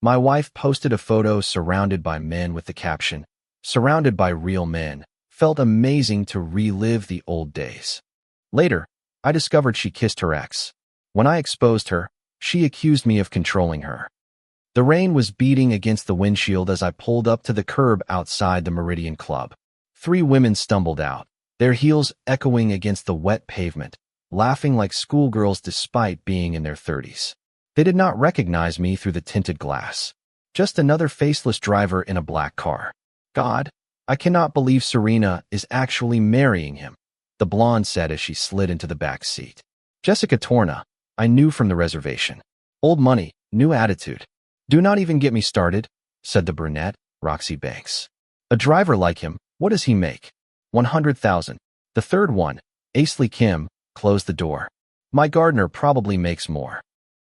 My wife posted a photo surrounded by men with the caption, "Surrounded by real men. Felt amazing to relive the old days." Later, I discovered she kissed her ex. When I exposed her, she accused me of controlling her. The rain was beating against the windshield as I pulled up to the curb outside the Meridian Club. 3 women stumbled out, their heels echoing against the wet pavement, laughing like schoolgirls despite being in their 30s. They did not recognize me through the tinted glass. Just another faceless driver in a black car. God, I cannot believe Serena is actually marrying him, the blonde said as she slid into the back seat. Jessica Torna, I knew from the reservation. Old money, new attitude. Do not even get me started, said the brunette, Roxy Banks. A driver like him, what does he make? 100,000. The third one, Aisley Kim, closed the door. My gardener probably makes more.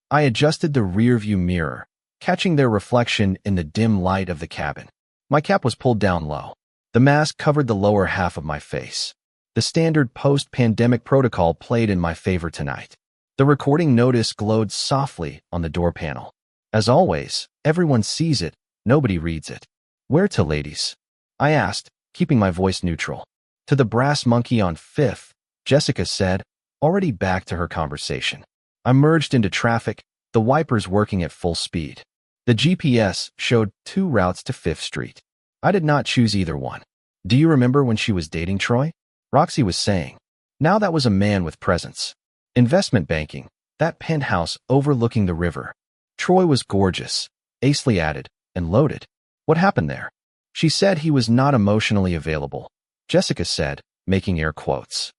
I adjusted the rearview mirror, catching their reflection in the dim light of the cabin. My cap was pulled down low. The mask covered the lower half of my face. The standard post-pandemic protocol played in my favor tonight. The recording notice glowed softly on the door panel. As always, everyone sees it, nobody reads it. Where to, ladies? I asked, keeping my voice neutral. To the Brass Monkey on 5th, Jessica said, already back to her conversation. I merged into traffic, the wipers working at full speed. The GPS showed 2 routes to 5th Street. I did not choose either one. Do you remember when she was dating Troy? Roxy was saying. Now that was a man with presence. Investment banking, that penthouse overlooking the river. Troy was gorgeous, Aisley added, and loaded. What happened there? She said he was not emotionally available. Jessica said, making air quotes.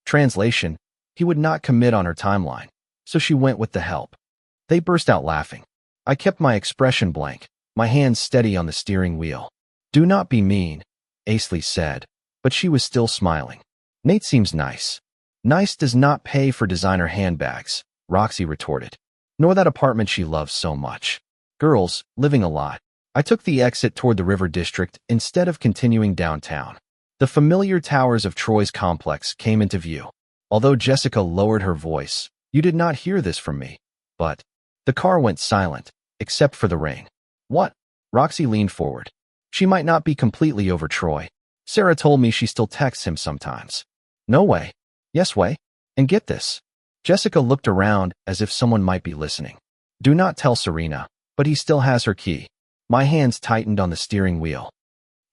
Translation, he would not commit on her timeline, so she went with the help. They burst out laughing. I kept my expression blank, my hands steady on the steering wheel. Do not be mean, Aisley said, but she was still smiling. Nate seems nice. Nice does not pay for designer handbags, Roxy retorted. Nor that apartment she loves so much. Girls, living a lot. I took the exit toward the River District instead of continuing downtown. The familiar towers of Troy's complex came into view. Although Jessica lowered her voice, you did not hear this from me. But the car went silent, except for the rain. What? Roxy leaned forward. She might not be completely over Troy. Sarah told me she still texts him sometimes. No way. Yes way. And get this. Jessica looked around as if someone might be listening. Do not tell Serena, but he still has her key. My hands tightened on the steering wheel.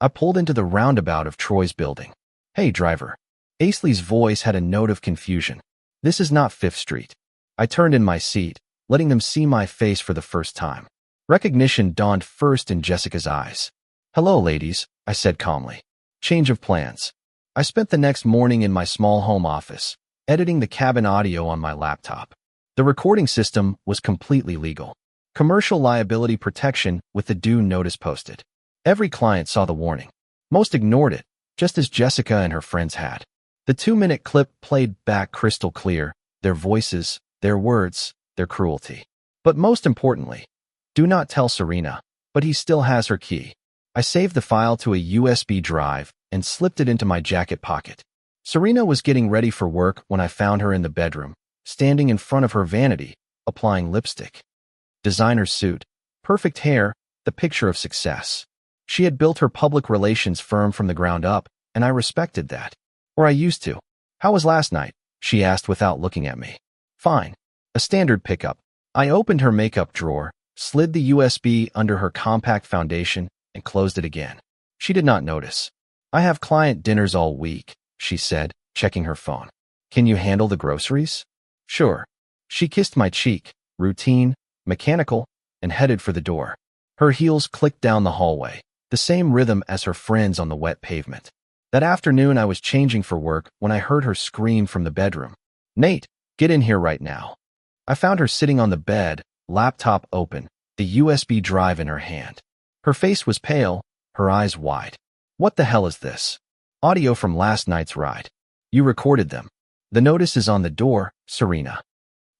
I pulled into the roundabout of Troy's building. Hey, driver. Aisley's voice had a note of confusion. This is not 5th Street. I turned in my seat, letting them see my face for the first time. Recognition dawned first in Jessica's eyes. Hello, ladies, I said calmly. Change of plans. I spent the next morning in my small home office, editing the cabin audio on my laptop. The recording system was completely legal. Commercial liability protection with the due notice posted. Every client saw the warning. Most ignored it, just as Jessica and her friends had. The 2-minute clip played back crystal clear, their voices, their words, their cruelty. But most importantly, do not tell Serena, but he still has her key. I saved the file to a USB drive and slipped it into my jacket pocket. Serena was getting ready for work when I found her in the bedroom, standing in front of her vanity, applying lipstick. Designer suit, perfect hair, the picture of success. She had built her public relations firm from the ground up, and I respected that. Or I used to. How was last night? She asked without looking at me. Fine. A standard pickup. I opened her makeup drawer, slid the USB under her compact foundation, and closed it again. She did not notice. I have client dinners all week, she said, checking her phone. Can you handle the groceries? Sure. She kissed my cheek, routine, mechanical, and headed for the door. Her heels clicked down the hallway, the same rhythm as her friends on the wet pavement. That afternoon I was changing for work when I heard her scream from the bedroom. Nate, get in here right now. I found her sitting on the bed, laptop open, the USB drive in her hand. Her face was pale, her eyes wide. What the hell is this? Audio from last night's ride. You recorded them. The notice is on the door, Serena.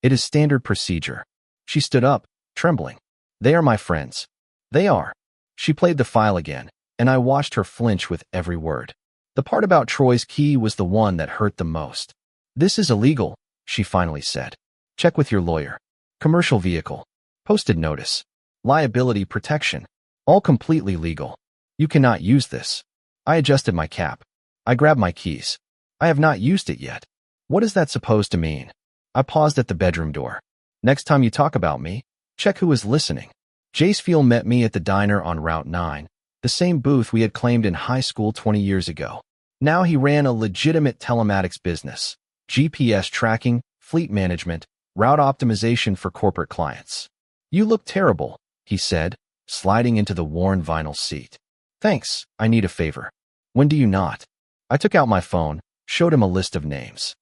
It is standard procedure. She stood up, trembling. They are my friends. They are. She played the file again, and I watched her flinch with every word. The part about Troy's key was the one that hurt the most. This is illegal, she finally said. Check with your lawyer. Commercial vehicle. Posted notice. liability protection. All completely legal. You cannot use this. I adjusted my cap. I grabbed my keys. I have not used it yet. What is that supposed to mean? I paused at the bedroom door. Next time you talk about me, check who is listening. Jacefield met me at the diner on Route 9, the same booth we had claimed in high school 20 years ago. Now he ran a legitimate telematics business, GPS tracking, fleet management, route optimization for corporate clients. You look terrible, he said, sliding into the worn vinyl seat. Thanks, I need a favor. When do you not? I took out my phone, showed him a list of names.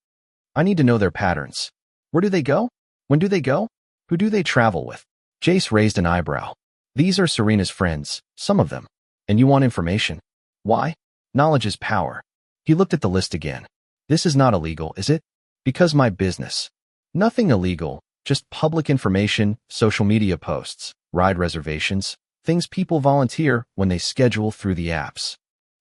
I need to know their patterns. Where do they go? When do they go? Who do they travel with? Jace raised an eyebrow. These are Serena's friends, some of them. And you want information? Why? Knowledge is power. He looked at the list again. This is not illegal, is it? Because my business. Nothing illegal, just public information, social media posts, ride reservations, things people volunteer when they schedule through the apps.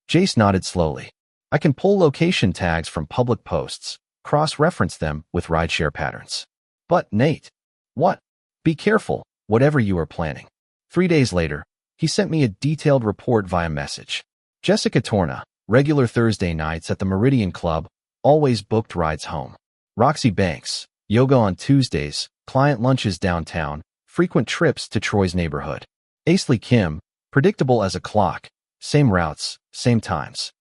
Jace nodded slowly. I can pull location tags from public posts, cross-reference them with rideshare patterns. But, Nate. What? Be careful, whatever you are planning. 3 days later, he sent me a detailed report via message. Jessica Torna, regular Thursday nights at the Meridian Club, always booked rides home. Roxy Banks, yoga on Tuesdays, client lunches downtown, frequent trips to Troy's neighborhood. Aisley Kim, predictable as a clock, same routes, same times.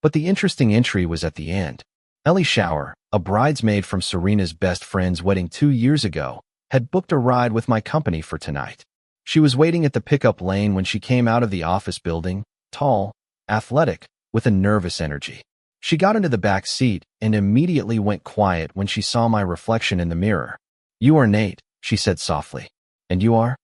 But the interesting entry was at the end. Ellie Shower, a bridesmaid from Serena's best friend's wedding 2 years ago, had booked a ride with my company for tonight. She was waiting at the pickup lane when she came out of the office building, tall, athletic, with a nervous energy. She got into the back seat and immediately went quiet when she saw my reflection in the mirror. You are Nate, she said softly. And you are?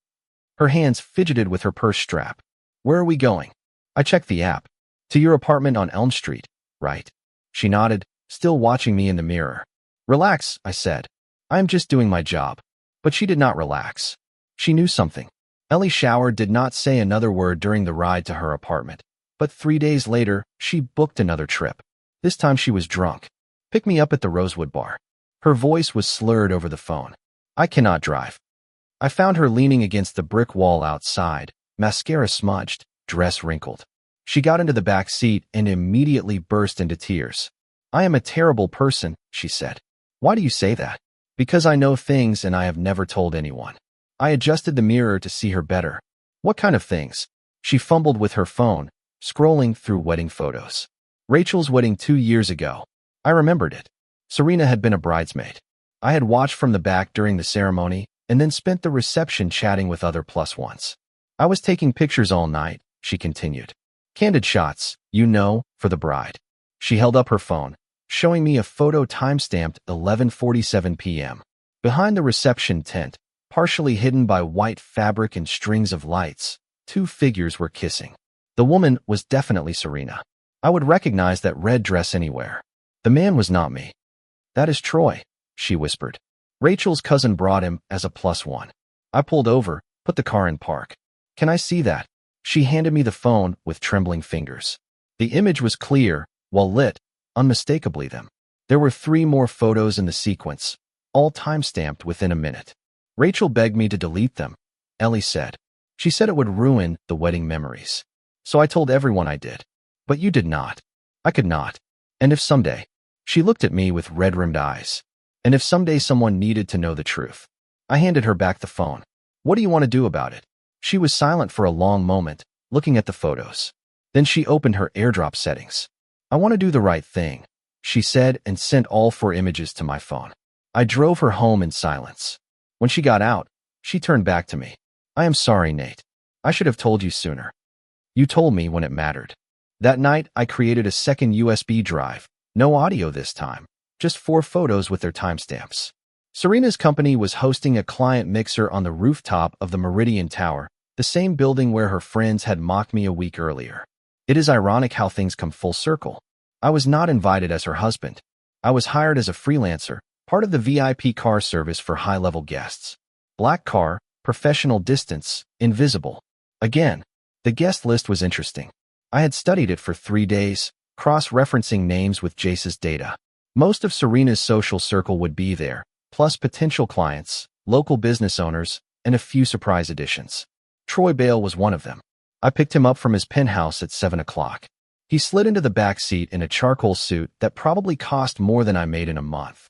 Her hands fidgeted with her purse strap. Where are we going? I checked the app. To your apartment on Elm Street, right? She nodded, still watching me in the mirror. Relax, I said. I am just doing my job. But she did not relax. She knew something. Ellie Shower did not say another word during the ride to her apartment. But 3 days later, she booked another trip. This time she was drunk. Pick me up at the Rosewood Bar. Her voice was slurred over the phone. I cannot drive. I found her leaning against the brick wall outside, mascara smudged, dress wrinkled. She got into the back seat and immediately burst into tears. I am a terrible person, she said. Why do you say that? Because I know things and I have never told anyone. I adjusted the mirror to see her better. What kind of things? She fumbled with her phone, scrolling through wedding photos. Rachel's wedding 2 years ago. I remembered it. Serena had been a bridesmaid. I had watched from the back during the ceremony and then spent the reception chatting with other plus ones. I was taking pictures all night, she continued. Candid shots, you know, for the bride. She held up her phone, showing me a photo timestamped 11:47 p.m. Behind the reception tent, partially hidden by white fabric and strings of lights, 2 figures were kissing. The woman was definitely Serena. I would recognize that red dress anywhere. The man was not me. That is Troy, she whispered. Rachel's cousin brought him as a plus one. I pulled over, put the car in park. Can I see that? She handed me the phone with trembling fingers. The image was clear, well lit, unmistakably them. There were 3 more photos in the sequence, all timestamped within a minute. Rachel begged me to delete them, Ellie said. She said it would ruin the wedding memories. So I told everyone I did. But you did not. I could not. And if someday, she looked at me with red-rimmed eyes. And if someday someone needed to know the truth. I handed her back the phone. What do you want to do about it? She was silent for a long moment, looking at the photos. Then she opened her AirDrop settings. I want to do the right thing, she said and sent all 4 images to my phone. I drove her home in silence. When she got out, she turned back to me. I am sorry, Nate. I should have told you sooner. You told me when it mattered. That night, I created a second USB drive. No audio this time. Just 4 photos with their timestamps. Serena's company was hosting a client mixer on the rooftop of the Meridian Tower, the same building where her friends had mocked me a week earlier. It is ironic how things come full circle. I was not invited as her husband. I was hired as a freelancer, part of the VIP car service for high-level guests. Black car, professional distance, invisible. Again, the guest list was interesting. I had studied it for 3 days, cross-referencing names with Jace's data. Most of Serena's social circle would be there, plus potential clients, local business owners, and a few surprise additions. Troy Bale was one of them. I picked him up from his penthouse at 7 o'clock. He slid into the back seat in a charcoal suit that probably cost more than I made in a month.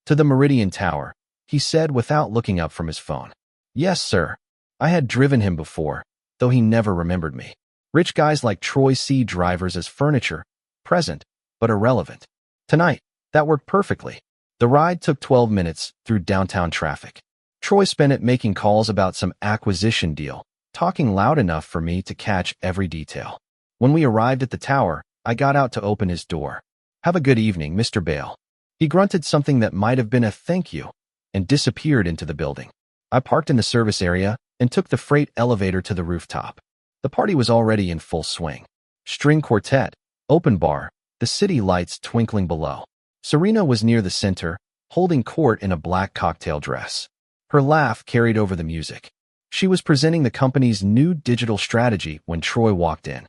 To the Meridian Tower, he said without looking up from his phone. Yes, sir. I had driven him before, though he never remembered me. Rich guys like Troy see drivers as furniture, present, but irrelevant. Tonight, that worked perfectly. The ride took 12 minutes through downtown traffic. Troy spent it making calls about some acquisition deal, talking loud enough for me to catch every detail. When we arrived at the tower, I got out to open his door. Have a good evening, Mr. Bale. He grunted something that might have been a thank you and disappeared into the building. I parked in the service area and took the freight elevator to the rooftop. The party was already in full swing. String quartet, open bar, the city lights twinkling below. Serena was near the center, holding court in a black cocktail dress. Her laugh carried over the music. She was presenting the company's new digital strategy when Troy walked in.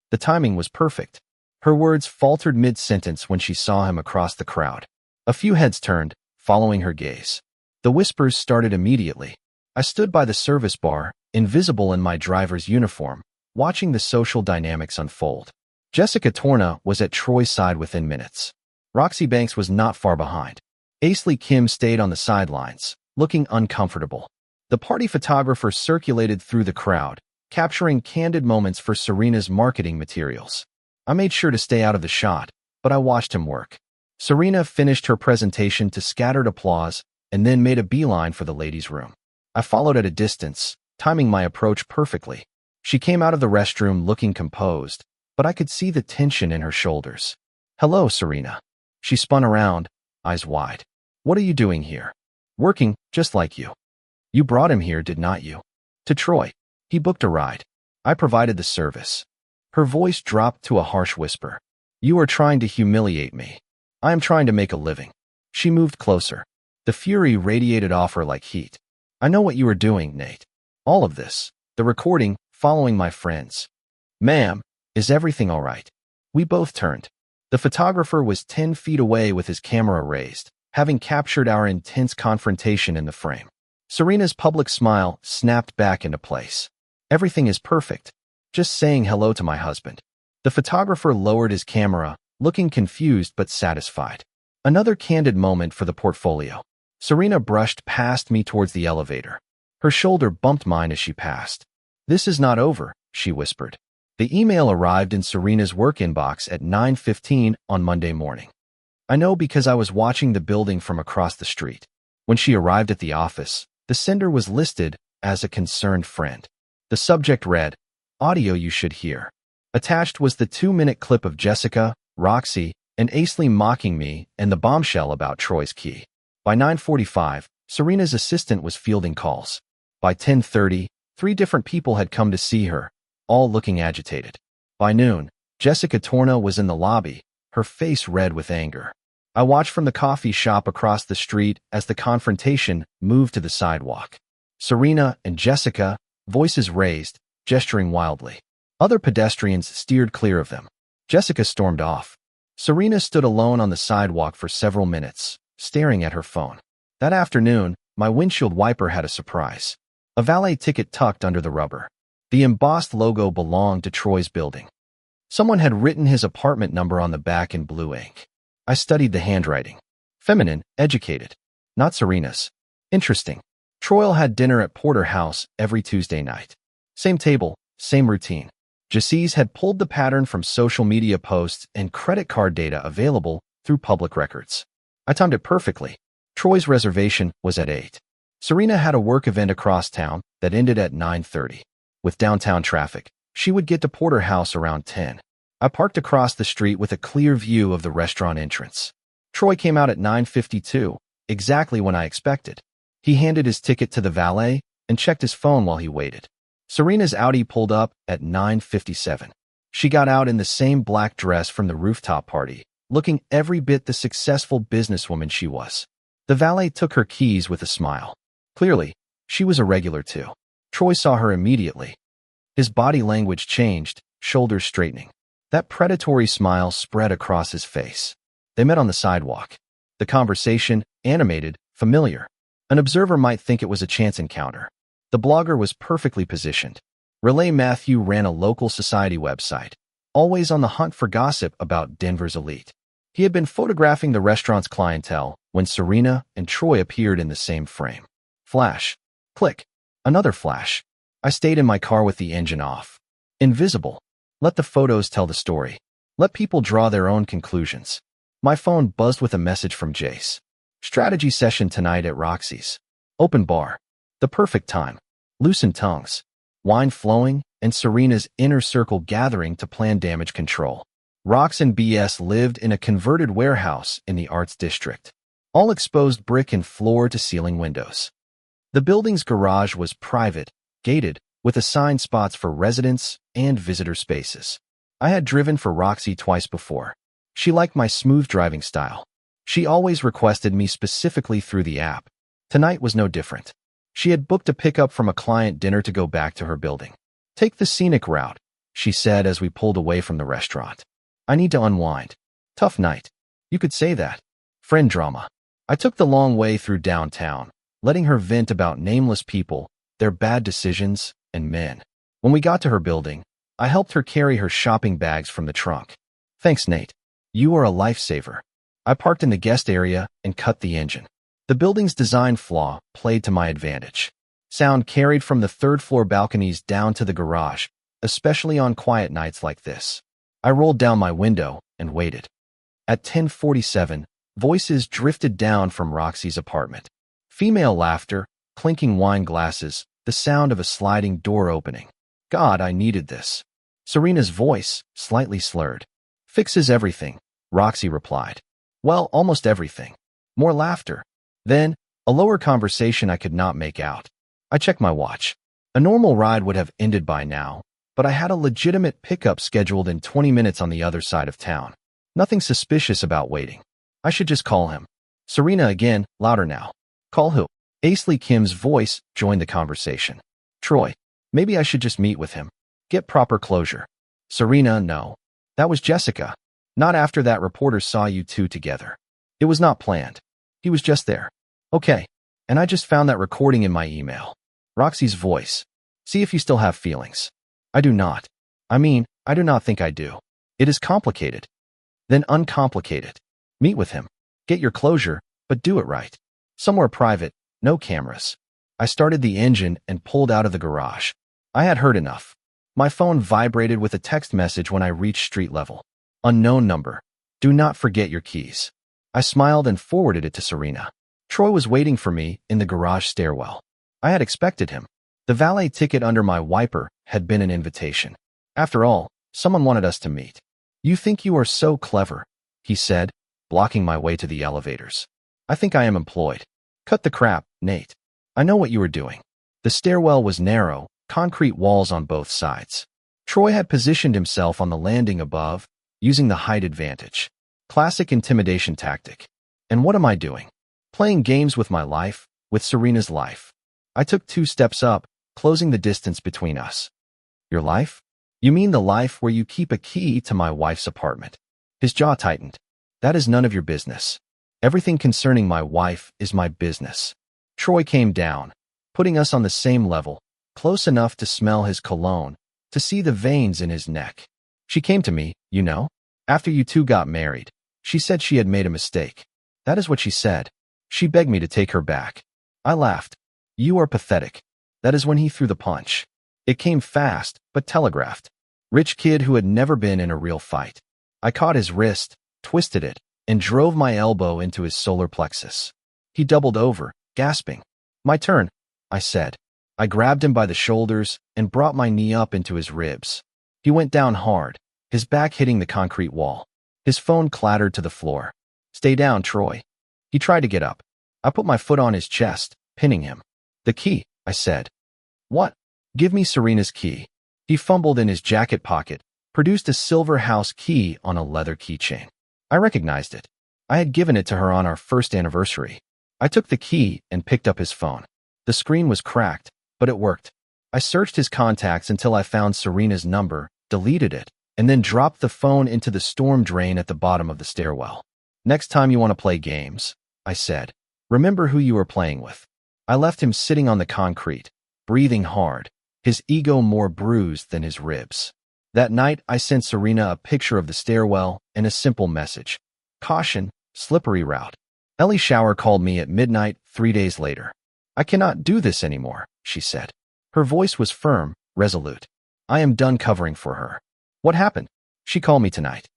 The timing was perfect. Her words faltered mid-sentence when she saw him across the crowd. A few heads turned, following her gaze. The whispers started immediately. I stood by the service bar, invisible in my driver's uniform, watching the social dynamics unfold. Jessica Torna was at Troy's side within minutes. Roxy Banks was not far behind. Aisley Kim stayed on the sidelines, looking uncomfortable. The party photographer circulated through the crowd, capturing candid moments for Serena's marketing materials. I made sure to stay out of the shot, but I watched him work. Serena finished her presentation to scattered applause and then made a beeline for the ladies' room. I followed at a distance, timing my approach perfectly. She came out of the restroom looking composed, but I could see the tension in her shoulders. Hello, Serena. She spun around, eyes wide. What are you doing here? Working, just like you. You brought him here, did not you? To Troy. He booked a ride. I provided the service. Her voice dropped to a harsh whisper. You are trying to humiliate me. I am trying to make a living. She moved closer. The fury radiated off her like heat. I know what you are doing, Nate. All of this. The recording, following my friends. Ma'am, is everything all right? We both turned. The photographer was 10 feet away with his camera raised, having captured our intense confrontation in the frame. Serena's public smile snapped back into place. Everything is perfect. Just saying hello to my husband. The photographer lowered his camera, looking confused but satisfied. Another candid moment for the portfolio. Serena brushed past me towards the elevator. Her shoulder bumped mine as she passed. This is not over, she whispered. The email arrived in Serena's work inbox at 9:15 on Monday morning. I know because I was watching the building from across the street. When she arrived at the office, the sender was listed as a concerned friend. The subject read, Audio you should hear. Attached was the 2-minute clip of Jessica, Roxy, and Aisley mocking me and the bombshell about Troy's key. By 9:45, Serena's assistant was fielding calls. By 10:30, 3 different people had come to see her, all looking agitated. By noon, Jessica Torna was in the lobby, her face red with anger. I watched from the coffee shop across the street as the confrontation moved to the sidewalk. Serena and Jessica, voices raised, gesturing wildly. Other pedestrians steered clear of them. Jessica stormed off. Serena stood alone on the sidewalk for several minutes, staring at her phone. That afternoon, my windshield wiper had a surprise. A valet ticket tucked under the rubber. The embossed logo belonged to Troy's building. Someone had written his apartment number on the back in blue ink. I studied the handwriting. Feminine, educated. Not Serena's. Interesting. Troy had dinner at Porter House every Tuesday night. Same table, same routine. Jesse's had pulled the pattern from social media posts and credit card data available through public records. I timed it perfectly. Troy's reservation was at 8. Serena had a work event across town that ended at 9:30. With downtown traffic, she would get to Porter House around 10. I parked across the street with a clear view of the restaurant entrance. Troy came out at 9:52, exactly when I expected. He handed his ticket to the valet and checked his phone while he waited. Serena's Audi pulled up at 9:57. She got out in the same black dress from the rooftop party, looking every bit the successful businesswoman she was. The valet took her keys with a smile. Clearly, she was a regular too. Troy saw her immediately. His body language changed, shoulders straightening. That predatory smile spread across his face. They met on the sidewalk. The conversation, animated, familiar. An observer might think it was a chance encounter. The blogger was perfectly positioned. Relay Matthew ran a local society website, always on the hunt for gossip about Denver's elite. He had been photographing the restaurant's clientele when Serena and Troy appeared in the same frame. Flash. Click. Another flash. I stayed in my car with the engine off. Invisible. Let the photos tell the story. Let people draw their own conclusions. My phone buzzed with a message from Jace. Strategy session tonight at Roxy's. Open bar. The perfect time. Loosened tongues. Wine flowing, and Serena's inner circle gathering to plan damage control. Rox and BS lived in a converted warehouse in the Arts District. All exposed brick and floor-to-ceiling windows. The building's garage was private, gated, with assigned spots for residents and visitor spaces. I had driven for Roxy twice before. She liked my smooth driving style. She always requested me specifically through the app. Tonight was no different. She had booked a pickup from a client dinner to go back to her building. Take the scenic route, she said as we pulled away from the restaurant. I need to unwind. Tough night. You could say that. Friend drama. I took the long way through downtown, letting her vent about nameless people, their bad decisions, and men. When we got to her building, I helped her carry her shopping bags from the trunk. Thanks, Nate. You are a lifesaver. I parked in the guest area and cut the engine. The building's design flaw played to my advantage. Sound carried from the third-floor balconies down to the garage, especially on quiet nights like this. I rolled down my window and waited. At 10:47, voices drifted down from Roxy's apartment. Female laughter, clinking wine glasses, the sound of a sliding door opening. God, I needed this. Serena's voice, slightly slurred. Fixes everything, Roxy replied. Well, almost everything. More laughter. Then, a lower conversation I could not make out. I checked my watch. A normal ride would have ended by now, but I had a legitimate pickup scheduled in 20 minutes on the other side of town. Nothing suspicious about waiting. I should just call him. Serena again, louder now. Call who? Aisley Kim's voice joined the conversation. Troy. Maybe I should just meet with him. Get proper closure. Serena, no. That was Jessica. Not after that reporter saw you two together. It was not planned. He was just there. Okay. And I just found that recording in my email. Roxy's voice. See if you still have feelings. I do not. I mean, I do not think I do. It is complicated. Then uncomplicate it. Meet with him. Get your closure, but do it right. Somewhere private, no cameras. I started the engine and pulled out of the garage. I had heard enough. My phone vibrated with a text message when I reached street level. Unknown number. Do not forget your keys. I smiled and forwarded it to Serena. Troy was waiting for me in the garage stairwell. I had expected him. The valet ticket under my wiper had been an invitation. After all, someone wanted us to meet. You think you are so clever, he said, blocking my way to the elevators. I think I am employed. Cut the crap, Nate. I know what you were doing. The stairwell was narrow, concrete walls on both sides. Troy had positioned himself on the landing above, using the height advantage. Classic intimidation tactic. And what am I doing? Playing games with my life, with Serena's life. I took 2 steps up, closing the distance between us. Your life? You mean the life where you keep a key to my wife's apartment? His jaw tightened. That is none of your business. Everything concerning my wife is my business. Troy came down, putting us on the same level, close enough to smell his cologne, to see the veins in his neck. She came to me, you know, after you two got married. She said she had made a mistake. That is what she said. She begged me to take her back. I laughed. You are pathetic. That is when he threw the punch. It came fast, but telegraphed. Rich kid who had never been in a real fight. I caught his wrist, twisted it, and drove my elbow into his solar plexus. He doubled over, gasping. My turn, I said. I grabbed him by the shoulders and brought my knee up into his ribs. He went down hard, his back hitting the concrete wall. His phone clattered to the floor. Stay down, Troy. He tried to get up. I put my foot on his chest, pinning him. The key, I said. What? Give me Serena's key. He fumbled in his jacket pocket, produced a silver house key on a leather keychain. I recognized it. I had given it to her on our first anniversary. I took the key and picked up his phone. The screen was cracked, but it worked. I searched his contacts until I found Serena's number, deleted it, and then dropped the phone into the storm drain at the bottom of the stairwell. Next time you want to play games, I said, remember who you are playing with. I left him sitting on the concrete, breathing hard, his ego more bruised than his ribs. That night, I sent Serena a picture of the stairwell and a simple message. Caution, slippery route. Ellie Shower called me at midnight 3 days later. I cannot do this anymore, she said. Her voice was firm, resolute. I am done covering for her. What happened? She called me tonight.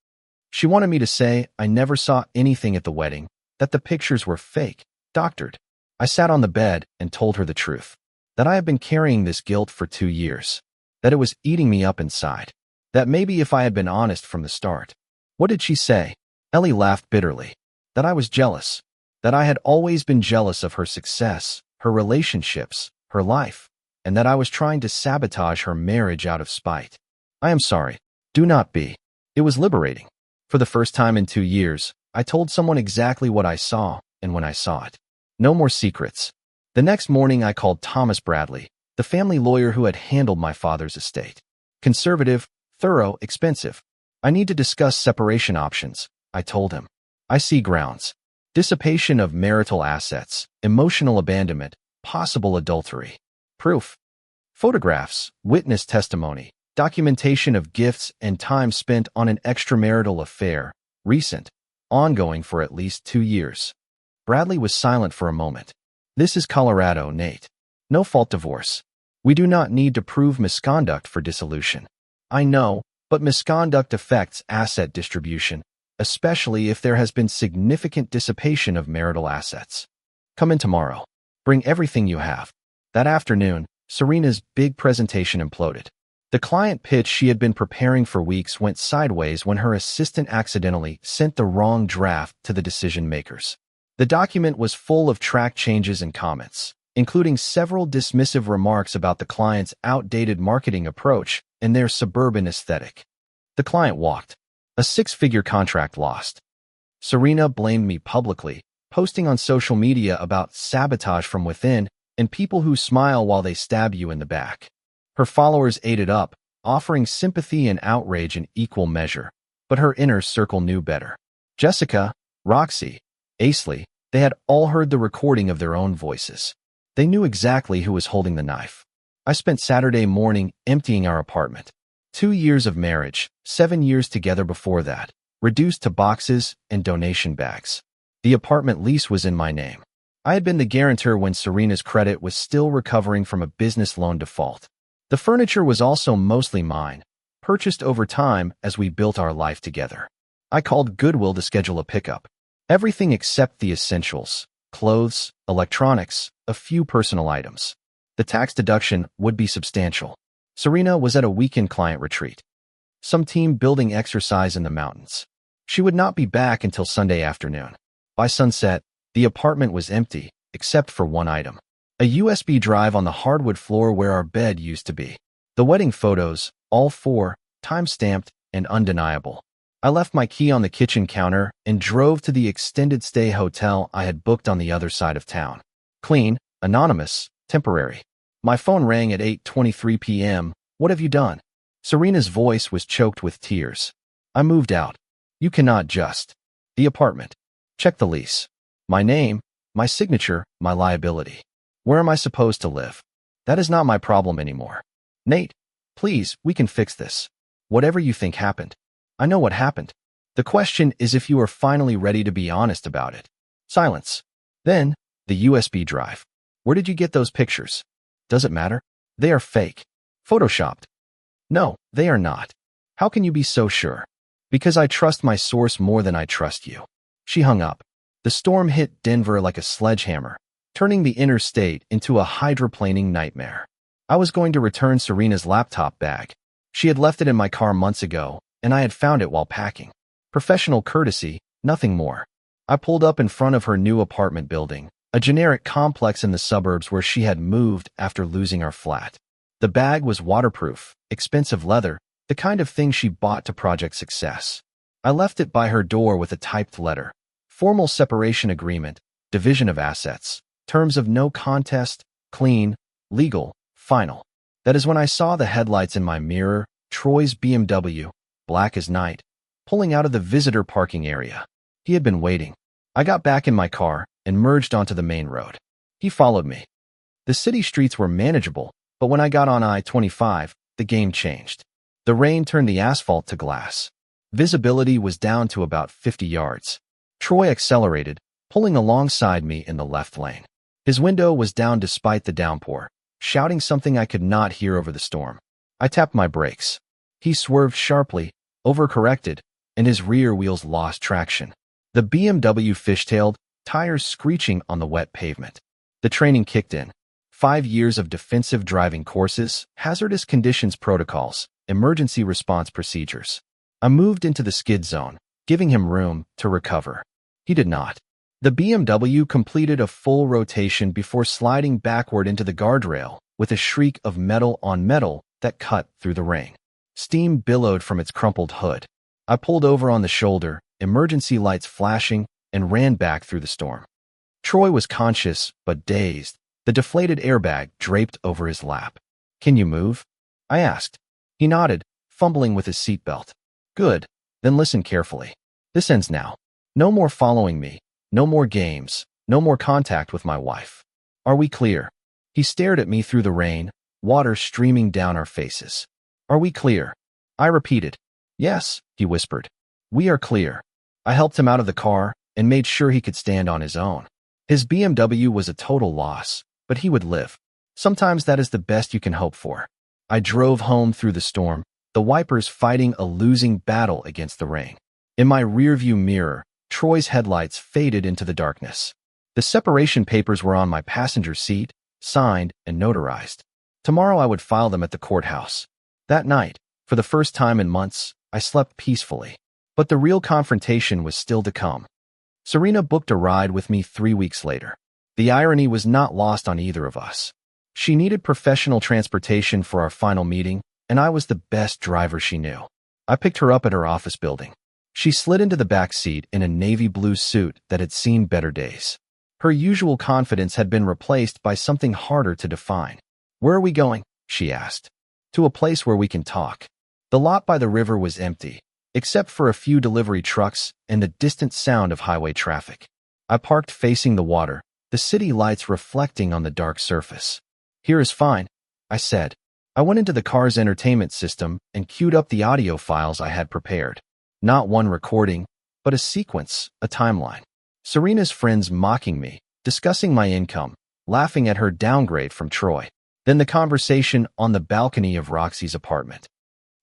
She wanted me to say I never saw anything at the wedding, that the pictures were fake, doctored. I sat on the bed and told her the truth, that I have been carrying this guilt for 2 years, that it was eating me up inside, that maybe if I had been honest from the start. What did she say? Ellie laughed bitterly. That I was jealous, that I had always been jealous of her success, her relationships, her life, and that I was trying to sabotage her marriage out of spite. I am sorry. Do not be. It was liberating. For the first time in 2 years, I told someone exactly what I saw and when I saw it. No more secrets. The next morning I called Thomas Bradley, the family lawyer who had handled my father's estate. Conservative, thorough, expensive. I need to discuss separation options, I told him. I see grounds. Dissipation of marital assets, emotional abandonment, possible adultery. Proof. Photographs, witness testimony, documentation of gifts and time spent on an extramarital affair, recent, ongoing for at least 2 years. Bradley was silent for a moment. This is Colorado, Nate. No-fault divorce. We do not need to prove misconduct for dissolution. I know, but misconduct affects asset distribution, especially if there has been significant dissipation of marital assets. Come in tomorrow. Bring everything you have. That afternoon, Serena's big presentation imploded. The client pitch she had been preparing for weeks went sideways when her assistant accidentally sent the wrong draft to the decision makers. The document was full of track changes and comments, including several dismissive remarks about the client's outdated marketing approach and their suburban aesthetic. The client walked. A 6-figure contract lost. Serena blamed me publicly, posting on social media about sabotage from within and people who smile while they stab you in the back. Her followers ate it up, offering sympathy and outrage in equal measure, but her inner circle knew better. Jessica, Roxy, Aisley, they had all heard the recording of their own voices. They knew exactly who was holding the knife. I spent Saturday morning emptying our apartment. 2 years of marriage, 7 years together before that, reduced to boxes and donation bags. The apartment lease was in my name. I had been the guarantor when Serena's credit was still recovering from a business loan default. The furniture was also mostly mine, purchased over time as we built our life together. I called Goodwill to schedule a pickup. Everything except the essentials, clothes, electronics, a few personal items. The tax deduction would be substantial. Serena was at a weekend client retreat. Some team building exercise in the mountains. She would not be back until Sunday afternoon. By sunset, the apartment was empty, except for one item. A USB drive on the hardwood floor where our bed used to be. The wedding photos, all 4, time-stamped and undeniable. I left my key on the kitchen counter and drove to the extended stay hotel I had booked on the other side of town. Clean, anonymous, temporary. My phone rang at 8:23 p.m. What have you done? Serena's voice was choked with tears. I moved out. You cannot just. The apartment. Check the lease. My name, my signature, my liability. Where am I supposed to live? That is not my problem anymore. Nate, please, we can fix this. Whatever you think happened. I know what happened. The question is if you are finally ready to be honest about it. Silence. Then, the USB drive. Where did you get those pictures? Does it matter? They are fake. Photoshopped. No, they are not. How can you be so sure? Because I trust my source more than I trust you. She hung up. The storm hit Denver like a sledgehammer, turning the interstate into a hydroplaning nightmare. I was going to return Serena's laptop bag. She had left it in my car months ago, and I had found it while packing. Professional courtesy, nothing more. I pulled up in front of her new apartment building, a generic complex in the suburbs where she had moved after losing our flat. The bag was waterproof, expensive leather, the kind of thing she bought to Project Success. I left it by her door with a typed letter. Formal separation agreement, division of assets, terms of no contest, clean, legal, final. That is when I saw the headlights in my mirror, Troy's BMW, black as night, pulling out of the visitor parking area. He had been waiting. I got back in my car and merged onto the main road. He followed me. The city streets were manageable, But when I got on I-25, the game changed. The rain turned the asphalt to glass. Visibility was down to about 50 yards. Troy accelerated, pulling alongside me in the left lane. His window was down despite the downpour, shouting something I could not hear over the storm. I tapped my brakes. He swerved sharply, overcorrected, and his rear wheels lost traction. The BMW fishtailed, tires screeching on the wet pavement. The training kicked in. 5 years of defensive driving courses, hazardous conditions protocols, emergency response procedures. I moved into the skid zone, giving him room to recover. He did not. The BMW completed a full rotation before sliding backward into the guardrail with a shriek of metal on metal that cut through the rain. Steam billowed from its crumpled hood. I pulled over on the shoulder, emergency lights flashing, and ran back through the storm. Troy was conscious but dazed, the deflated airbag draped over his lap. "Can you move?" I asked. He nodded, fumbling with his seatbelt. "Good. Then listen carefully. This ends now. No more following me. No more games. No more contact with my wife. Are we clear?" He stared at me through the rain, water streaming down our faces. "Are we clear?" I repeated. "Yes," he whispered. "We are clear." I helped him out of the car and made sure he could stand on his own. His BMW was a total loss, but he would live. Sometimes that is the best you can hope for. I drove home through the storm, the wipers fighting a losing battle against the rain. In my rearview mirror, Troy's headlights faded into the darkness. The separation papers were on my passenger seat, signed and notarized. Tomorrow I would file them at the courthouse. That night, for the first time in months, I slept peacefully. But the real confrontation was still to come. Serena booked a ride with me 3 weeks later. The irony was not lost on either of us. She needed professional transportation for our final meeting, and I was the best driver she knew. I picked her up at her office building. She slid into the back seat in a navy blue suit that had seen better days. Her usual confidence had been replaced by something harder to define. "Where are we going?" she asked. "To a place where we can talk." The lot by the river was empty, except for a few delivery trucks and the distant sound of highway traffic. I parked facing the water, the city lights reflecting on the dark surface. "Here is fine," I said. I went into the car's entertainment system and queued up the audio files I had prepared. Not one recording, but a sequence, a timeline. Serena's friends mocking me, discussing my income, laughing at her downgrade from Troy. Then the conversation on the balcony of Roxy's apartment.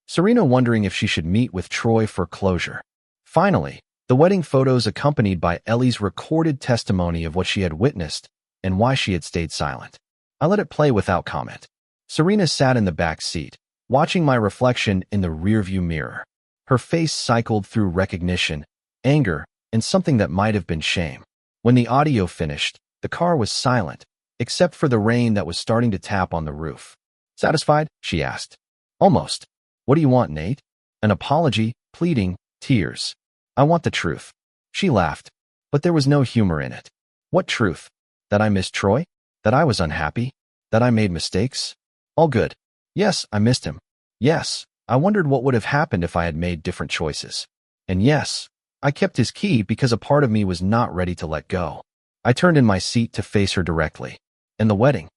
Serena wondering if she should meet with Troy for closure. Finally, the wedding photos accompanied by Ellie's recorded testimony of what she had witnessed and why she had stayed silent. I let it play without comment. Serena sat in the back seat, watching my reflection in the rearview mirror. Her face cycled through recognition, anger, and something that might have been shame. When the audio finished, the car was silent, except for the rain that was starting to tap on the roof. "Satisfied?" she asked. "Almost." "What do you want, Nate?" An apology, pleading, tears. "I want the truth." She laughed, but there was no humor in it. "What truth? That I missed Troy? That I was unhappy? That I made mistakes? All good. Yes, I missed him. Yes, I wondered what would have happened if I had made different choices. And yes, I kept his key because a part of me was not ready to let go." I turned in my seat to face her directly. "And the wedding?"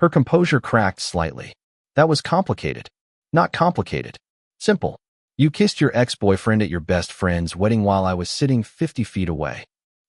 Her composure cracked slightly. "That was complicated." "Not complicated. Simple. You kissed your ex-boyfriend at your best friend's wedding while I was sitting 50 feet away.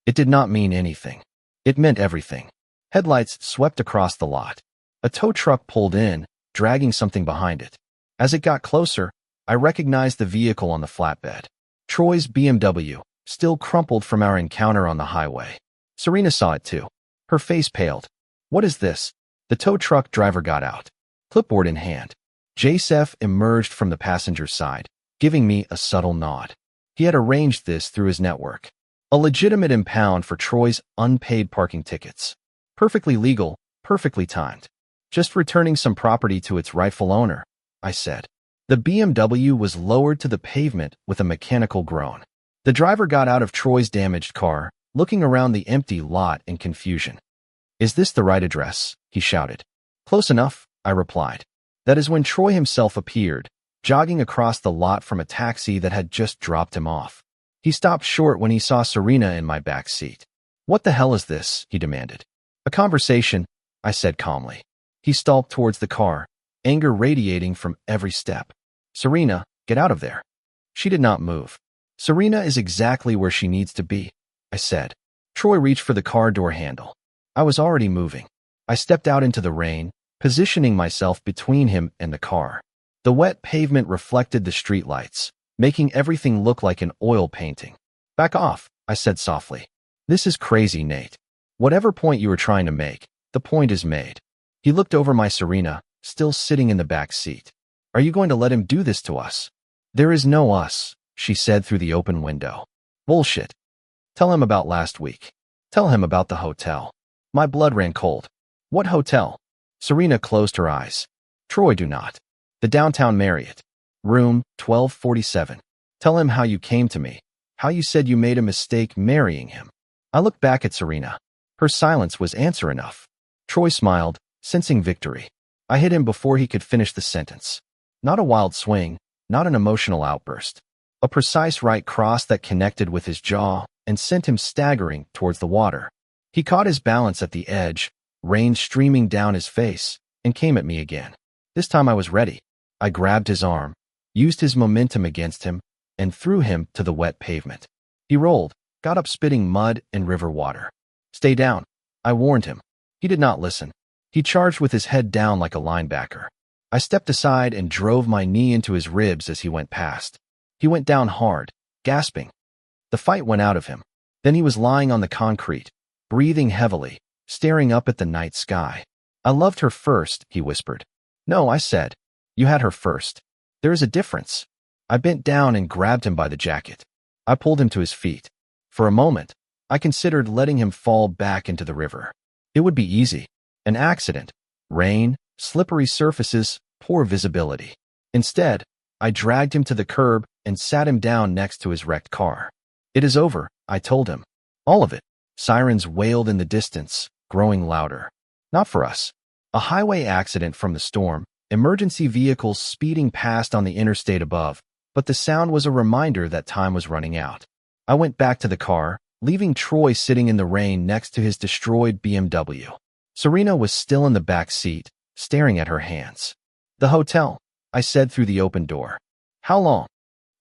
It did not mean anything. It meant everything." Headlights swept across the lot. A tow truck pulled in, dragging something behind it. As it got closer, I recognized the vehicle on the flatbed. Troy's BMW, still crumpled from our encounter on the highway. Serena saw it too. Her face paled. "What is this?" The tow truck driver got out, clipboard in hand. Joseph emerged from the passenger side, giving me a subtle nod. He had arranged this through his network. A legitimate impound for Troy's unpaid parking tickets. Perfectly legal, perfectly timed. "Just returning some property to its rightful owner," I said. The BMW was lowered to the pavement with a mechanical groan. The driver got out of Troy's damaged car, looking around the empty lot in confusion. "Is this the right address?" he shouted. "Close enough," I replied. That is when Troy himself appeared, jogging across the lot from a taxi that had just dropped him off. He stopped short when he saw Serena in my back seat. "What the hell is this?" he demanded. "A conversation," I said calmly. He stalked towards the car, anger radiating from every step. Serena, get out of there. She did not move. Serena is exactly where she needs to be, I said. Troy reached for the car door handle. I was already moving. I stepped out into the rain, positioning myself between him and the car. The wet pavement reflected the streetlights, making everything look like an oil painting. Back off, I said softly. This is crazy, Nate. Whatever point you were trying to make, the point is made. He looked over my Serena, still sitting in the back seat. Are you going to let him do this to us? There is no us, she said through the open window. Bullshit. Tell him about last week. Tell him about the hotel. My blood ran cold. What hotel? Serena closed her eyes. Troy, do not. The downtown Marriott. Room 1247. Tell him how you came to me. How you said you made a mistake marrying him. I looked back at Serena. Her silence was answer enough. Troy smiled, sensing victory. I hit him before he could finish the sentence. Not a wild swing, not an emotional outburst. A precise right cross that connected with his jaw and sent him staggering towards the water. He caught his balance at the edge, rain streaming down his face, and came at me again. This time I was ready. I grabbed his arm, used his momentum against him, and threw him to the wet pavement. He rolled, got up spitting mud and river water. Stay down, I warned him. He did not listen. He charged with his head down like a linebacker. I stepped aside and drove my knee into his ribs as he went past. He went down hard, gasping. The fight went out of him. Then he was lying on the concrete, breathing heavily, staring up at the night sky. I loved her first, he whispered. No, I said. You had her first. There is a difference. I bent down and grabbed him by the jacket. I pulled him to his feet. For a moment, I considered letting him fall back into the river. It would be easy. An accident. Rain, slippery surfaces, poor visibility. Instead, I dragged him to the curb and sat him down next to his wrecked car. It is over, I told him. All of it. Sirens wailed in the distance, growing louder. Not for us. A highway accident from the storm, emergency vehicles speeding past on the interstate above, but the sound was a reminder that time was running out. I went back to the car, leaving Troy sitting in the rain next to his destroyed BMW. Serena was still in the back seat, staring at her hands. The hotel, I said through the open door. How long?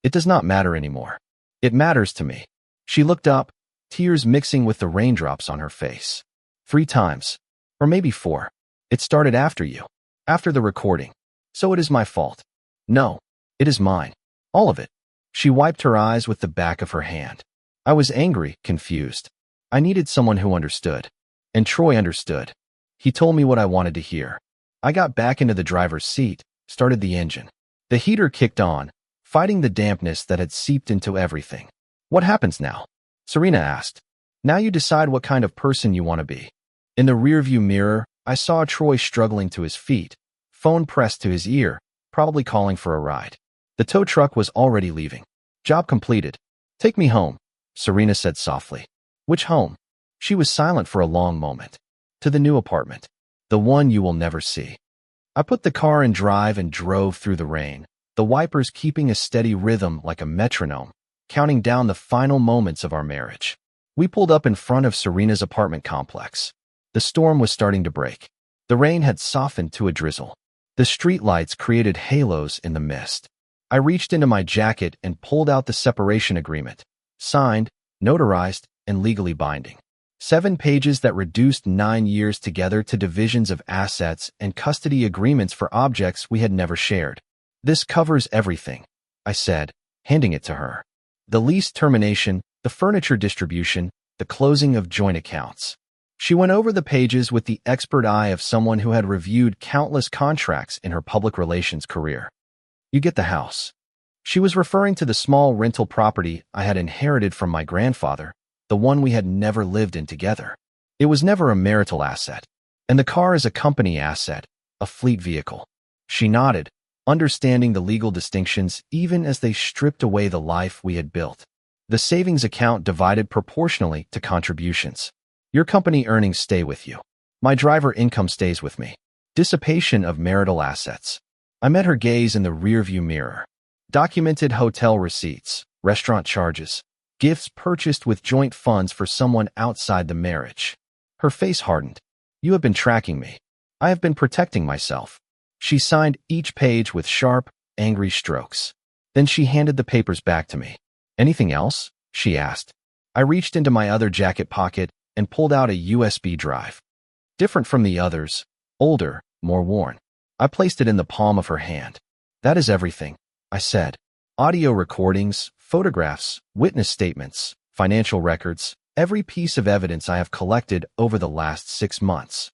It does not matter anymore. It matters to me. She looked up, tears mixing with the raindrops on her face. 3 times. Or maybe 4. It started after you. After the recording. So it is my fault. No. It is mine. All of it. She wiped her eyes with the back of her hand. I was angry, confused. I needed someone who understood. And Troy understood. He told me what I wanted to hear. I got back into the driver's seat, started the engine. The heater kicked on, fighting the dampness that had seeped into everything. What happens now? Serena asked. Now you decide what kind of person you want to be. In the rearview mirror, I saw Troy struggling to his feet, phone pressed to his ear, probably calling for a ride. The tow truck was already leaving. Job completed. Take me home, Serena said softly. Which home? She was silent for a long moment. To the new apartment. The one you will never see. I put the car in drive and drove through the rain, the wipers keeping a steady rhythm like a metronome, counting down the final moments of our marriage. We pulled up in front of Serena's apartment complex. The storm was starting to break. The rain had softened to a drizzle. The streetlights created halos in the mist. I reached into my jacket and pulled out the separation agreement. Signed, notarized, and legally binding. 7 pages that reduced 9 years together to divisions of assets and custody agreements for objects we had never shared. This covers everything, I said, handing it to her. The lease termination, the furniture distribution, the closing of joint accounts. She went over the pages with the expert eye of someone who had reviewed countless contracts in her public relations career. You get the house. She was referring to the small rental property I had inherited from my grandfather, the one we had never lived in together. It was never a marital asset, and the car is a company asset, a fleet vehicle. She nodded, understanding the legal distinctions even as they stripped away the life we had built. The savings account divided proportionally to contributions. Your company earnings stay with you. My driver income stays with me. Dissipation of marital assets. I met her gaze in the rearview mirror. Documented hotel receipts, restaurant charges, gifts purchased with joint funds for someone outside the marriage. Her face hardened. You have been tracking me. I have been protecting myself. She signed each page with sharp, angry strokes. Then she handed the papers back to me. Anything else? She asked. I reached into my other jacket pocket and pulled out a USB drive. Different from the others, older, more worn. I placed it in the palm of her hand. That is everything, I said. Audio recordings, photographs, witness statements, financial records, every piece of evidence I have collected over the last 6 months.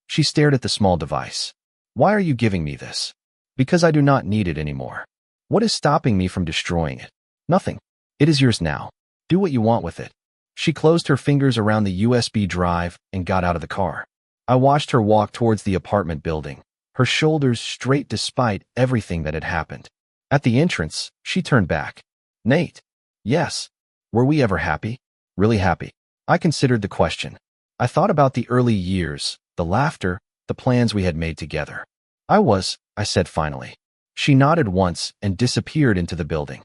She stared at the small device. Why are you giving me this? Because I do not need it anymore. What is stopping me from destroying it? Nothing. It is yours now. Do what you want with it. She closed her fingers around the USB drive and got out of the car. I watched her walk towards the apartment building, her shoulders straight despite everything that had happened. At the entrance, she turned back. Nate. Yes. Were we ever happy? Really happy? I considered the question. I thought about the early years, the laughter, the plans we had made together. I said finally. She nodded once and disappeared into the building.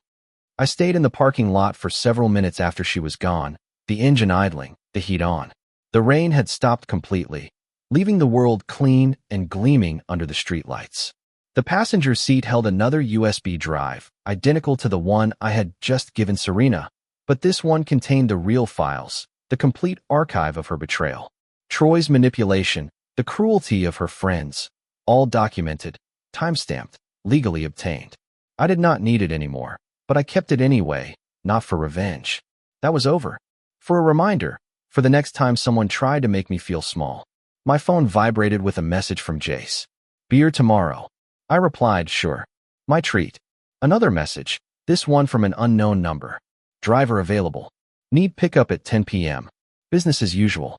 I stayed in the parking lot for several minutes after she was gone, the engine idling, the heat on. The rain had stopped completely, leaving the world clean and gleaming under the streetlights. The passenger seat held another USB drive, identical to the one I had just given Serena, but this one contained the real files, the complete archive of her betrayal. Troy's manipulation, the cruelty of her friends, all documented, time-stamped, legally obtained. I did not need it anymore, but I kept it anyway, not for revenge. That was over. For a reminder, for the next time someone tried to make me feel small. My phone vibrated with a message from Jace. Beer tomorrow. I replied, sure. My treat. Another message, this one from an unknown number. Driver available. Need pickup at 10 p.m. Business as usual.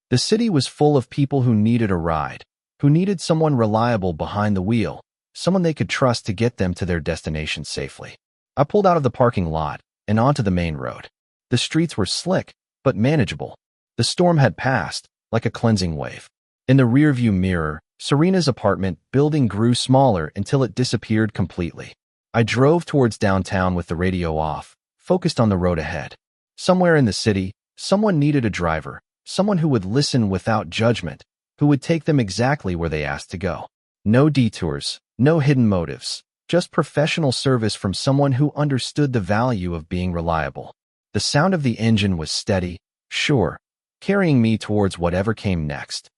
The city was full of people who needed a ride, who needed someone reliable behind the wheel, someone they could trust to get them to their destination safely. I pulled out of the parking lot and onto the main road. The streets were slick, but manageable. The storm had passed, like a cleansing wave. In the rearview mirror, Serena's apartment building grew smaller until it disappeared completely. I drove towards downtown with the radio off, focused on the road ahead. Somewhere in the city, someone needed a driver, someone who would listen without judgment, who would take them exactly where they asked to go. No detours, no hidden motives, just professional service from someone who understood the value of being reliable. The sound of the engine was steady, sure, carrying me towards whatever came next.